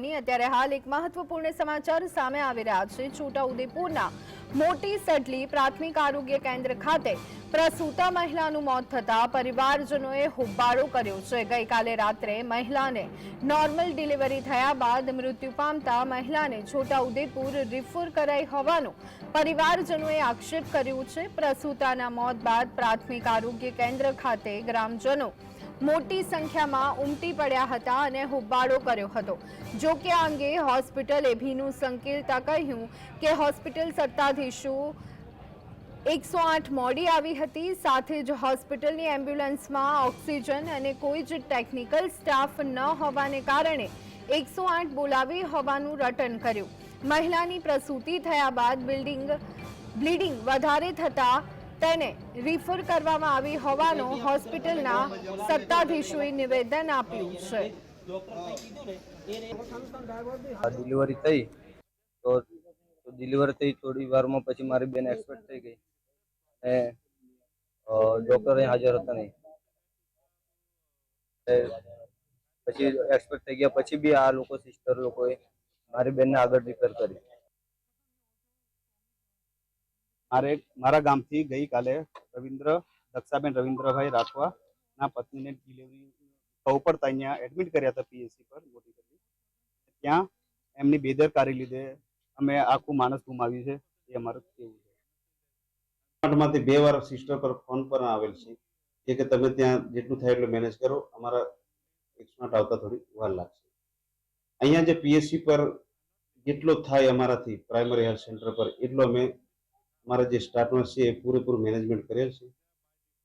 અત્યારે હાલ એક મહત્વપૂર્ણ સમાચાર સામે આવી રહ્યા છે। છોટાઉદેપુરના મોટી સડલી પ્રાથમિક આરોગ્ય કેન્દ્ર ખાતે પ્રસૂતા મહિલાનું મોત થતા પરિવારજનોએ હોબાળો કર્યો છે। ગઈકાલે રાત્રે મહિલાને નોર્મલ ડિલિવરી થયા બાદ મૃત્યુ પામતા મહિલાને છોટાઉદેપુર રિફર કરાઈ હોવાનો પરિવારજનોએ આક્ષેપ કર્યો છે। પ્રસૂતાના મોત બાદ પ્રાથમિક આરોગ્ય કેન્દ્ર ખાતે ગ્રામજનો મોટી સંખ્યામાં ઉમટી પડ્યા હતા અને હોબાળો કર્યો હતો। જો કે આ અંગે હોસ્પિટલે ભીનું સંકેલતા કહ્યું કે હોસ્પિટલ સત્તાધીશો 108 મોડી આવી હતી। સાથે જ હોસ્પિટલની એમ્બ્યુલન્સમાં ઓક્સિજન અને કોઈ જ ટેકનિકલ સ્ટાફ ન હોવાને કારણે 108 બોલાવી હોવાનું રટણ કર્યું। મહિલાની પ્રસૂતિ થયા બાદ બ્લીડિંગ વધારે થતા તેને રિફર કરવામાં આવી હોવાનો હોસ્પિટલના સત્તાધીશોએ નિવેદન આપ્યું છે। डिलीवरी थी तो डिलीवरी थी थोड़ी वार में पछी मारी बेन एक्सपेक्ट थी गई ने डॉक्टर हाजर था नहीं पछी एक्सपेक्ट थी गया पछी भी आ लोग सिस्टर लोग मारी बेन ने आगे रिफर करी। मारा गाम थी गई काले दक्षाबेन रविंद्र भाई राठवा ना पत्नी ने डिलीवरी उपरता अहींया एडमिट कर्या था पीएचसी पर मोटी करवी त्या एमनी बेदरकारी लीधे अमे आखू मानस गुमाव्युं छे। ए अमारुं केवुं छे। मांथी बे वार सिस्टर पर फोन पर आवेल छे के तमे त्यां जेटલું થાય એટલું મેનેજ કરો અમારા 108 આવતા થોડી વાર લાગશે। અહીંયા જે પીએચસી પર જેટલો થાય અમારાથી પ્રાઇમરી હેલ્થ સેન્ટર પર એટલો અમે અમારા જે સ્ટાફ નર્સ છે એ પૂરેપૂરું મેનેજમેન્ટ કરેલ છે।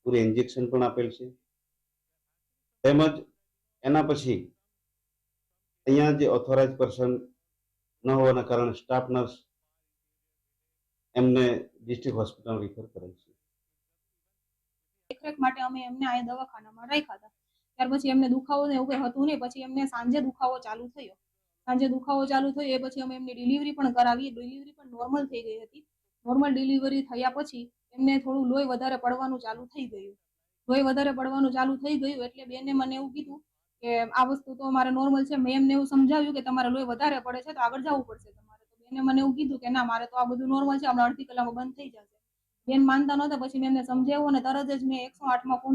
પૂરી ઇન્જેક્શન પણ આપેલ છે તેમજ એના પછી અહીંયા જે ઓથોરાઇઝ પર્સન ન હોવાના કારણે સ્ટાફ નર્સ એમને ડિસ્ટ્રિક્ટ હોસ્પિટલ રિફર કરેલ છે। દેખરેખ માટે અમે એમને આ દવાખાનામાં રાખ્યા હતા। ત્યાર પછી એમને દુખાવો ને એવું કંઈ હતું નહીં। પછી એમને સાંજે દુખાવો ચાલુ થયો। એ પછી અમે એમની ડિલિવરી પણ કરાવી। ડિલિવરી પણ નોર્મલ થઈ ગઈ હતી। નોર્મલ ડિલિવરી થયા પછી એમને થોડું લોહી વધારે પડવાનું ચાલુ થઈ ગયું। એટલે બેને મને એવું કીધું કે આ વસ્તુ તો મારે નોર્મલ છે। મેં એમને એવું સમજાવ્યું કે તમારે લોહી વધારે પડે છે તો આગળ જવું પડશે તમારે। તો બેને મને એવું કીધું કે ના મારે તો આ બધું નોર્મલ છે, હમણાં અડધી કલાકમાં બંધ થઈ જશે। બેન માનતા નહોતા। પછી મેં એમને સમજાવ્યું અને તરત જ મેં 108 માં ફોન